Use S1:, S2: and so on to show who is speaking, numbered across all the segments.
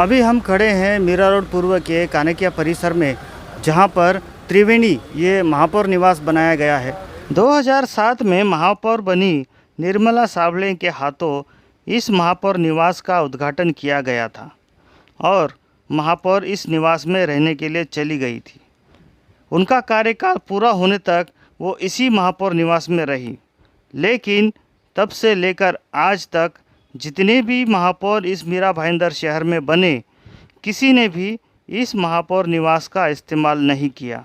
S1: अभी हम खड़े हैं मीरा रोड पूर्व के कानेकिया परिसर में, जहां पर त्रिवेणी ये महापौर निवास बनाया गया है। 2007 में महापौर बनी निर्मला सावले के हाथों इस महापौर निवास का उद्घाटन किया गया था और महापौर इस निवास में रहने के लिए चली गई थी। उनका कार्यकाल पूरा होने तक वो इसी महापौर निवास में रही, लेकिन तब से लेकर आज तक जितने भी महापौर इस मीरा भाईंदर शहर में बने, किसी ने भी इस महापौर निवास का इस्तेमाल नहीं किया।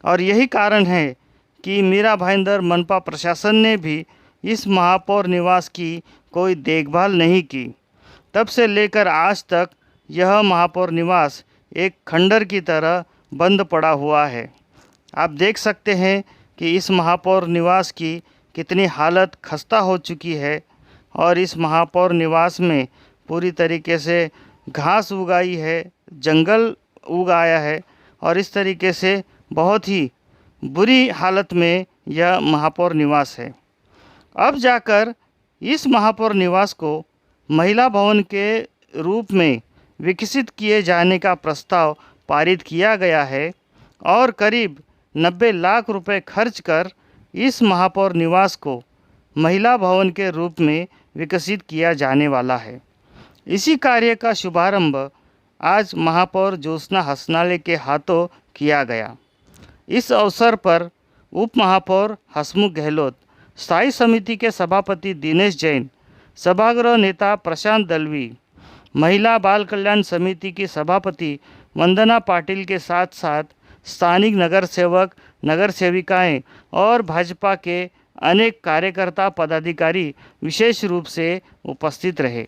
S1: और यही कारण है कि मीरा भाईंदर मनपा प्रशासन ने भी इस महापौर निवास की कोई देखभाल नहीं की। तब से लेकर आज तक यह महापौर निवास एक खंडर की तरह बंद पड़ा हुआ है। आप देख सकते हैं कि इस महापौर निवास की कितनी हालत खस्ता हो चुकी है और इस महापौर निवास में पूरी तरीके से घास उगाई है, जंगल उगाया है और इस तरीके से बहुत ही बुरी हालत में यह महापौर निवास है। अब जाकर इस महापौर निवास को महिला भवन के रूप में विकसित किए जाने का प्रस्ताव पारित किया गया है और करीब 90 लाख रुपए खर्च कर इस महापौर निवास को महिला भवन के रूप में विकसित किया जाने वाला है। इसी कार्य का शुभारंभ आज महापौर ज्योत्सना हसनाले के हाथों किया गया। इस अवसर पर उप महापौर हसमुख गहलोत, स्थायी समिति के सभापति दिनेश जैन, सभागृह नेता प्रशांत दलवी, महिला बाल कल्याण समिति की सभापति वंदना पाटिल के साथ साथ स्थानिक नगर सेवक, नगर सेविकाएं और भाजपा के अनेक कार्यकर्ता पदाधिकारी विशेष रूप से उपस्थित रहे।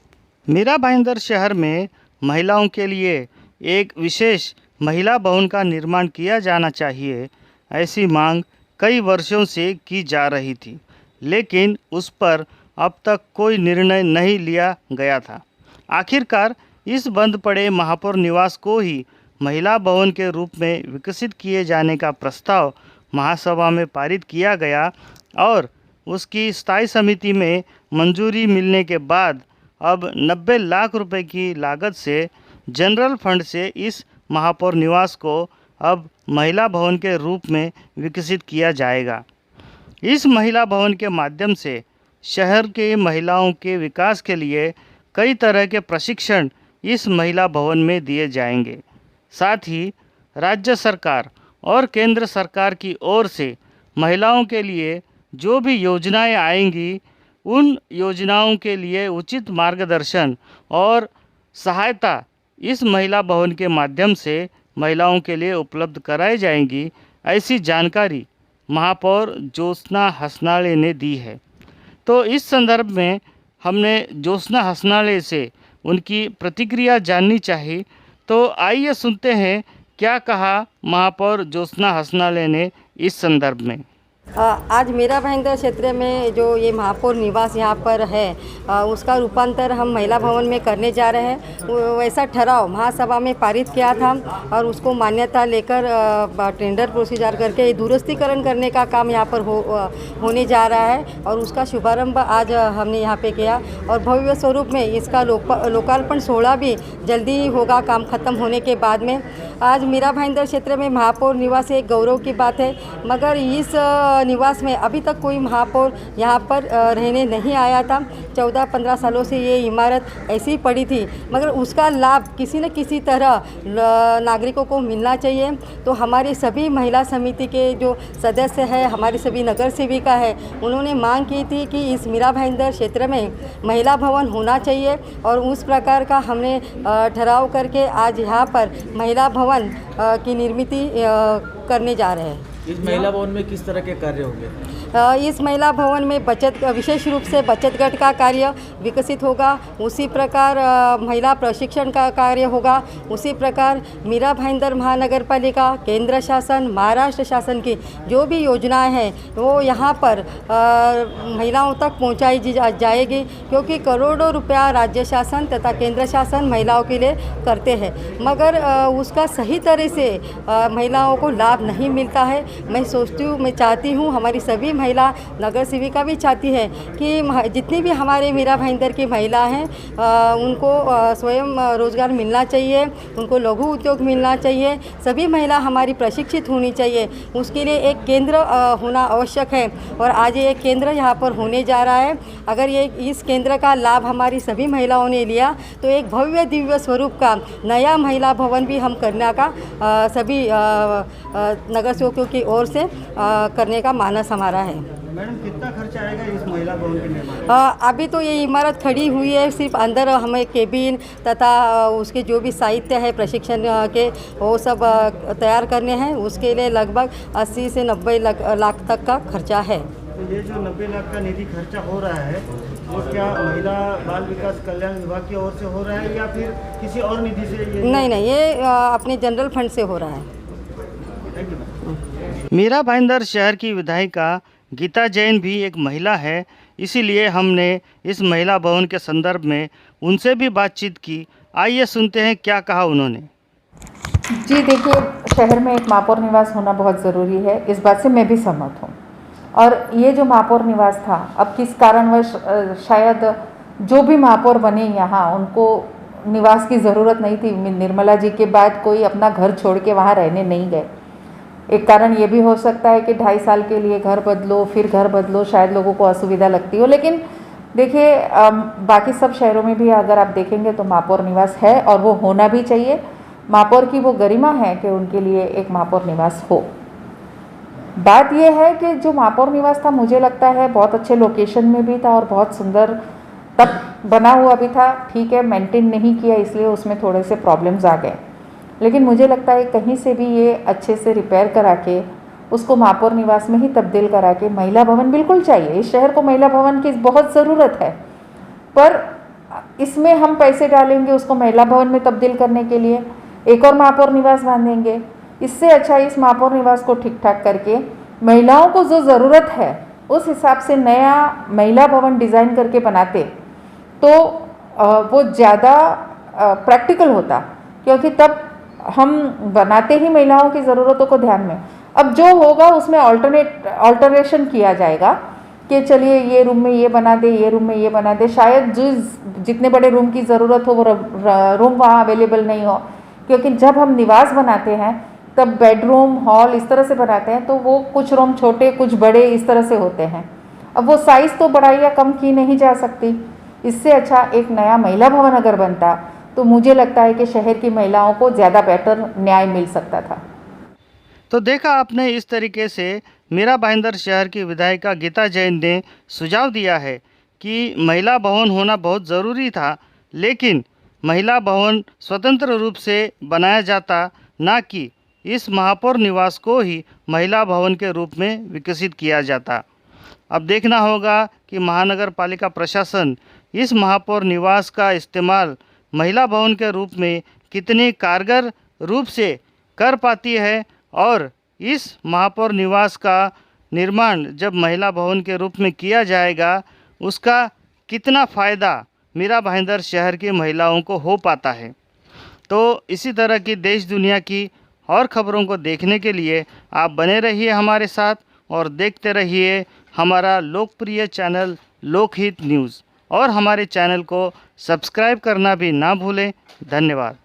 S1: मीरा भाईंदर शहर में महिलाओं के लिए एक विशेष महिला भवन का निर्माण किया जाना चाहिए, ऐसी मांग कई वर्षों से की जा रही थी, लेकिन उस पर अब तक कोई निर्णय नहीं लिया गया था। आखिरकार इस बंद पड़े महापौर निवास को ही महिला भवन के रूप में विकसित किए जाने का प्रस्ताव महासभा में पारित किया गया और उसकी स्थायी समिति में मंजूरी मिलने के बाद अब 90 लाख रुपए की लागत से जनरल फंड से इस महापौर निवास को अब महिला भवन के रूप में विकसित किया जाएगा। इस महिला भवन के माध्यम से शहर के महिलाओं के विकास के लिए कई तरह के प्रशिक्षण इस महिला भवन में दिए जाएंगे। साथ ही राज्य सरकार और केंद्र सरकार की ओर से महिलाओं के लिए जो भी योजनाएं आएंगी, उन योजनाओं के लिए उचित मार्गदर्शन और सहायता इस महिला भवन के माध्यम से महिलाओं के लिए उपलब्ध कराई जाएंगी, ऐसी जानकारी महापौर ज्योत्सना हसनाले ने दी है। तो इस संदर्भ में हमने ज्योत्सना हसनाले से उनकी प्रतिक्रिया जाननी चाहिए। तो आइए सुनते हैं क्या कहा महापौर ज्योत्सना हसनाले ने इस संदर्भ में।
S2: आज मीरा भाईंदर क्षेत्र में जो ये महापौर निवास यहाँ पर है, उसका रूपांतर हम महिला भवन में करने जा रहे हैं। वैसा ठराव महासभा में पारित किया था और उसको मान्यता लेकर टेंडर प्रोसीजर करके दुरुस्तीकरण करने का काम यहाँ पर होने जा रहा है और उसका शुभारंभ आज हमने यहाँ पे किया और भव्य स्वरूप में इसका लोकार्पण 16 भी जल्दी ही होगा, काम खत्म होने के बाद में। आज मीरा भाईंदर क्षेत्र में महापौर निवास एक गौरव की बात है, मगर इस निवास में अभी तक कोई महापौर यहाँ पर रहने नहीं आया था। 14-15 सालों से ये इमारत ऐसी ही पड़ी थी, मगर उसका लाभ किसी न किसी तरह नागरिकों को मिलना चाहिए। तो हमारी सभी महिला समिति के जो सदस्य हैं, हमारी सभी नगर सेविका है, उन्होंने मांग की थी कि इस मीरा भाईंदर क्षेत्र में महिला भवन होना चाहिए और उस प्रकार का हमने ठहराव करके आज यहाँ पर महिला भवन की निर्मित करने जा रहे हैं।
S3: इस महिला भवन में किस तरह के कार्य होंगे?
S2: इस महिला भवन में विशेष रूप से बचत गट का कार्य विकसित होगा, उसी प्रकार महिला प्रशिक्षण का कार्य होगा, उसी प्रकार मीरा भाईंदर महानगर पालिका, केंद्र शासन, महाराष्ट्र शासन की जो भी योजनाएं हैं वो यहाँ पर महिलाओं तक पहुँचाई जाएगी, क्योंकि करोड़ों रुपया राज्य शासन तथा केंद्र शासन महिलाओं के लिए करते हैं, मगर उसका सही तरह से महिलाओं को लाभ नहीं मिलता है। मैं सोचती हूँ, मैं चाहती हूँ, हमारी सभी महिला नगर सेविका भी चाहती है कि जितनी भी हमारे मीरा भाईंदर की महिला हैं उनको स्वयं रोजगार मिलना चाहिए, उनको लघु उद्योग मिलना चाहिए। सभी महिला हमारी प्रशिक्षित होनी चाहिए, उसके लिए एक केंद्र होना आवश्यक है और आज ये केंद्र यहाँ पर होने जा रहा है। अगर ये इस केंद्र का लाभ हमारी सभी महिलाओं ने लिया तो एक भव्य दिव्य स्वरूप का नया महिला भवन भी हम करने का सभी नगर सेवकों की ओर से करने का मानस हमारा है।
S1: मैडम, कितना खर्चा आएगा इस महिला भवन के निर्माण?
S2: अभी तो ये इमारत खड़ी हुई है, सिर्फ अंदर हमें केबिन तथा उसके जो भी साहित्य है प्रशिक्षण के वो सब तैयार करने हैं। उसके लिए लगभग 80 से 90 लाख तक का खर्चा है।
S1: तो ये जो 90 लाख का निधि खर्चा हो रहा है वो क्या महिला बाल विकास कल्याण विभाग की ओर से हो रहा है या फिर किसी और निधि से?
S2: नहीं, ये अपने जनरल फंड से हो रहा है।
S1: Thank you. मीरा भाईंदर शहर की विधायिका गीता जैन भी एक महिला है, इसीलिए हमने इस महिला भवन के संदर्भ में उनसे भी बातचीत की। आइए सुनते हैं क्या कहा उन्होंने।
S4: जी देखिए, शहर में एक महापौर निवास होना बहुत ज़रूरी है, इस बात से मैं भी सहमत हूँ। और ये जो महापौर निवास था, अब किस कारणवश शायद जो भी महापौर बने यहाँ उनको निवास की ज़रूरत नहीं थी। निर्मला जी के बाद कोई अपना घर छोड़ के वहाँ रहने नहीं गए। एक कारण ये भी हो सकता है कि 2.5 साल के लिए घर बदलो फिर घर बदलो, शायद लोगों को असुविधा लगती हो। लेकिन देखिए, बाकी सब शहरों में भी अगर आप देखेंगे तो महापौर निवास है और वो होना भी चाहिए। महापौर की वो गरिमा है कि उनके लिए एक महापौर निवास हो। बात यह है कि जो महापौर निवास था, मुझे लगता है बहुत अच्छे लोकेशन में भी था और बहुत सुंदर तब बना हुआ भी था। ठीक है, मेंटेन नहीं किया इसलिए उसमें थोड़े से प्रॉब्लम्स आ गए, लेकिन मुझे लगता है कहीं से भी ये अच्छे से रिपेयर करा के उसको महापौर निवास में ही तब्दील करा के महिला भवन बिल्कुल चाहिए। इस शहर को महिला भवन की बहुत ज़रूरत है, पर इसमें हम पैसे डालेंगे उसको महिला भवन में तब्दील करने के लिए, एक और महापौर निवास बांधेंगे। इससे अच्छा इस महापौर निवास को ठीक ठाक करके महिलाओं को जो ज़रूरत है उस हिसाब से नया महिला भवन डिज़ाइन करके बनाते तो वो ज़्यादा प्रैक्टिकल होता, क्योंकि तब हम बनाते ही महिलाओं की ज़रूरतों को ध्यान में। अब जो होगा उसमें ऑल्टरेशन किया जाएगा कि चलिए ये रूम में ये बना दे, ये रूम में ये बना दे। शायद जितने बड़े रूम की ज़रूरत हो वो रूम वहाँ अवेलेबल नहीं हो, क्योंकि जब हम निवास बनाते हैं तब बेडरूम हॉल इस तरह से बनाते हैं तो वो कुछ रूम छोटे कुछ बड़े इस तरह से होते हैं। अब वो साइज़ तो बढ़ाई या कम की नहीं जा सकती। इससे अच्छा एक नया महिला भवन अगर बनता तो मुझे लगता है कि शहर की महिलाओं को ज़्यादा बेटर न्याय मिल सकता था।
S1: तो देखा आपने, इस तरीके से मीरा भाईंदर शहर की विधायिका गीता जैन ने सुझाव दिया है कि महिला भवन होना बहुत ज़रूरी था, लेकिन महिला भवन स्वतंत्र रूप से बनाया जाता, ना कि इस महापौर निवास को ही महिला भवन के रूप में विकसित किया जाता। अब देखना होगा कि महानगर पालिका प्रशासन इस महापौर निवास का इस्तेमाल महिला भवन के रूप में कितने कारगर रूप से कर पाती है और इस महापौर निवास का निर्माण जब महिला भवन के रूप में किया जाएगा उसका कितना फ़ायदा मीरा भाईंदर शहर की महिलाओं को हो पाता है। तो इसी तरह की देश दुनिया की और ख़बरों को देखने के लिए आप बने रहिए हमारे साथ और देखते रहिए हमारा लोकप्रिय चैनल लोकहित न्यूज़, और हमारे चैनल को सब्सक्राइब करना भी ना भूलें। धन्यवाद।